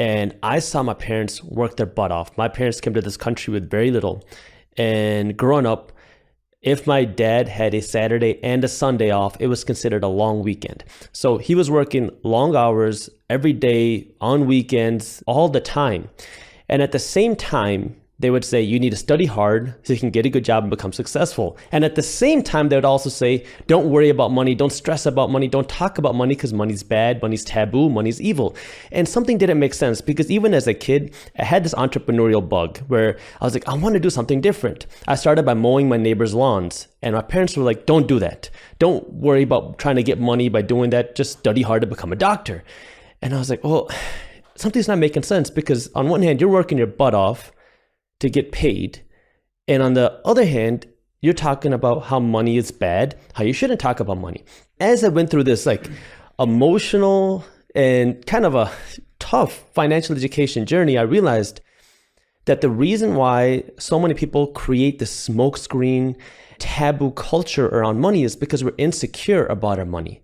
And I saw my parents work their butt off. My parents came to this country with very little. And growing up, if my dad had a Saturday and a Sunday off, it was considered a long weekend. So he was working long hours every day, on weekends, all the time. And at the same time, they would say, you need to study hard so you can get a good job and become successful. And at the same time, they would also say, don't worry about money, don't stress about money, don't talk about money because money's bad, money's taboo, money's evil. And something didn't make sense because even as a kid, I had this entrepreneurial bug where I was like, I want to do something different. I started by mowing my neighbor's lawns. And my parents were like, don't do that. Don't worry about trying to get money by doing that. Just study hard to become a doctor. And I was like, well, something's not making sense because on one hand, you're working your butt off to get paid. And on the other hand, you're talking about how money is bad, how you shouldn't talk about money. As I went through this like emotional and kind of a tough financial education journey, I realized that the reason why so many people create this smokescreen taboo culture around money is because we're insecure about our money.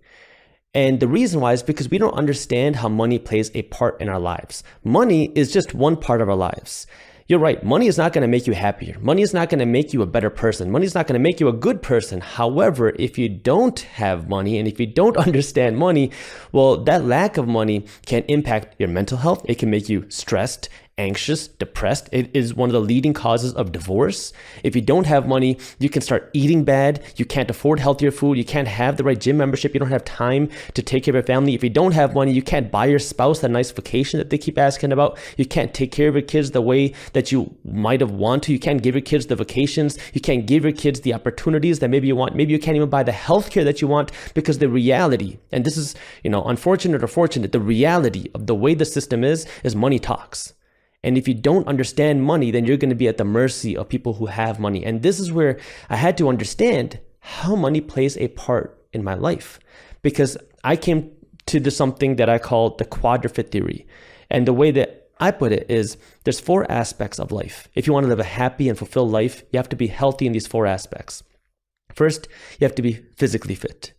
And the reason why is because we don't understand how money plays a part in our lives. Money is just one part of our lives. You're right. Money is not going to make you happier. Money is not going to make you a better person. Money is not going to make you a good person. However, if you don't have money and if you don't understand money, well, that lack of money can impact your mental health. It can make you stressed, anxious, depressed. It is one of the leading causes of divorce. If you don't have money, you can start eating bad. You can't afford healthier food. You can't have the right gym membership. You don't have time to take care of your family. If you don't have money, you can't buy your spouse that nice vacation that they keep asking about. You can't take care of your kids the way that you might have wanted to. You can't give your kids the vacations. You can't give your kids the opportunities that maybe you want. Maybe you can't even buy the healthcare that you want because the reality, and this is, unfortunate or fortunate, the reality of the way the system is money talks. And if you don't understand money, then you're going to be at the mercy of people who have money. And this is where I had to understand how money plays a part in my life, because I came to something that I call the quadruped theory. And the way that I put it is there's 4 aspects of life. If you want to live a happy and fulfilled life, you have to be healthy in these 4 aspects. First, you have to be physically fit.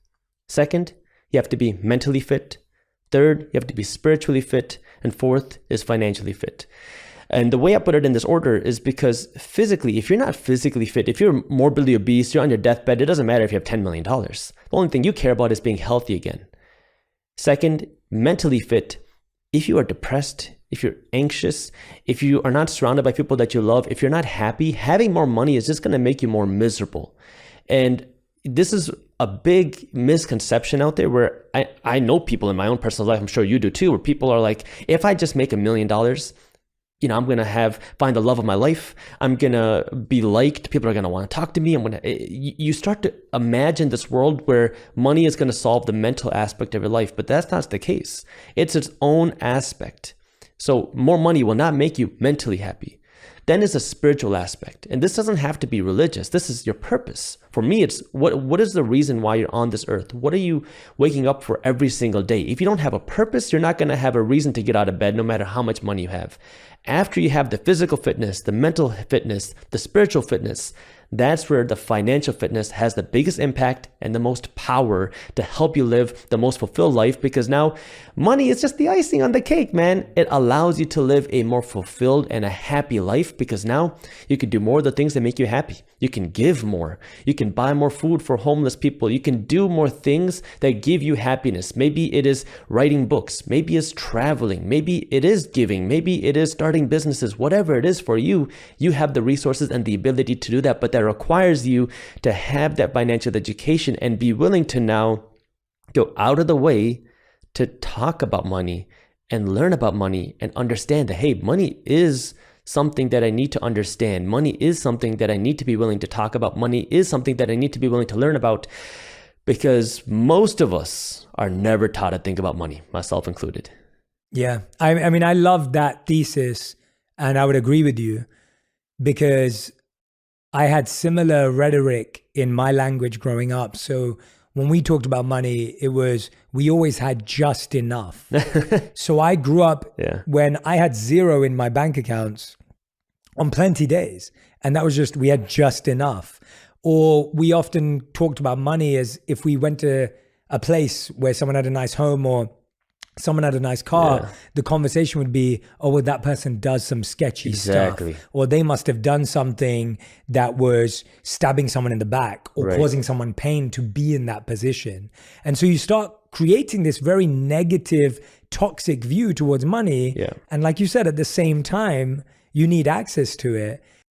Second, you have to be mentally fit. Third, you have to be spiritually fit. And fourth is financially fit. And the way I put it in this order is because physically, if you're not physically fit, if you're morbidly obese, you're on your deathbed, it doesn't matter if you have $10 million. The only thing you care about is being healthy again. Second, mentally fit. If you are depressed, if you're anxious, if you are not surrounded by people that you love, if you're not happy, having more money is just going to make you more miserable. And this is a big misconception out there where I know people in my own personal life, I'm sure you do too, where people are like, if I just make $1 million, I'm going to find the love of my life. I'm going to be liked. People are going to want to talk to me. You start to imagine this world where money is going to solve the mental aspect of your life, but that's not the case. It's its own aspect. So more money will not make you mentally happy. Then is a spiritual aspect. And this doesn't have to be religious. This is your purpose. For me, it's what is the reason why you're on this earth? What are you waking up for every single day? If you don't have a purpose, you're not going to have a reason to get out of bed no matter how much money you have. After you have the physical fitness, the mental fitness, the spiritual fitness, that's where the financial fitness has the biggest impact and the most power to help you live the most fulfilled life, because now money is just the icing on the cake, man. It allows you to live a more fulfilled and a happy life because now you can do more of the things that make you happy. You can give more. You can buy more food for homeless people. You can do more things that give you happiness. Maybe it is writing books. Maybe it's traveling. Maybe it is giving. Maybe it is starting businesses. Whatever it is for you, you have the resources and the ability to do that. But that requires you to have that financial education and be willing to now go out of the way to talk about money and learn about money and understand that, hey, money is something that I need to understand. Money is something that I need to be willing to talk about. Money is something that I need to be willing to learn about, because most of us are never taught to think about money, myself included. Yeah. I mean, I love that thesis, and I would agree with you, because I had similar rhetoric in my language growing up. So when we talked about money, it was, we always had just enough. So I grew up when I had zero in my bank accounts on plenty days. And that was just, we had just enough. Or we often talked about money as if we went to a place where someone had a nice home or someone had a nice car, Yeah. the conversation would be, oh, well, that person does some sketchy Exactly. stuff. Or they must have done something that was stabbing someone in the back or Right. causing someone pain to be in that position. And so you start creating this very negative, toxic view towards money. Yeah. And like you said, at the same time, you need access to it.